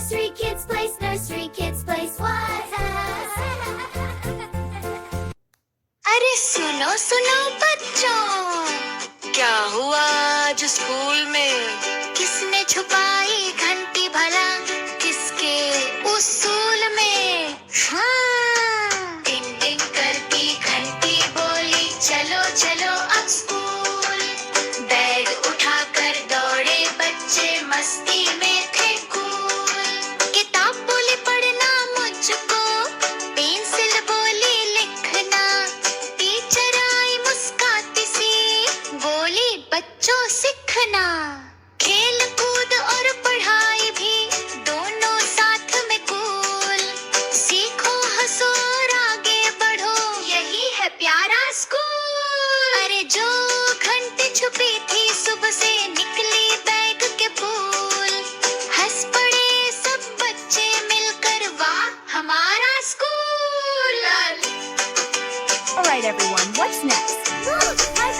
Nursery Kids Place, Nursery Kids Place, what? अरे सुनो सुनो बच्चों, क्या हुआ आज स्कूल में? किसने छुपाई घंटी भला? किसके उसूल में? हाँ, टिंग टिंग करती घंटी बोली, चलो चलो अब स्कूल। बैग उठाकर दौड़े बच्चे, मस्ती में थे कूल। किताब बोली पढ़ना मुझको, पेंसिल बोली लिखना। टीचर आई मुस्काती सी, बोली बच्चों सीखना। खेल कूद और पढ़ाई भी दोनों साथ में कूल। सीखो हंसो और आगे बढ़ो, यही है प्यारा स्कूल। अरे जो घंटी छुपी थी सुबह से, निकली बैग के फूल। हंस पड़े सब बच्चे मिलकर, वाह हमारा school. All right, everyone, what's next? Look, I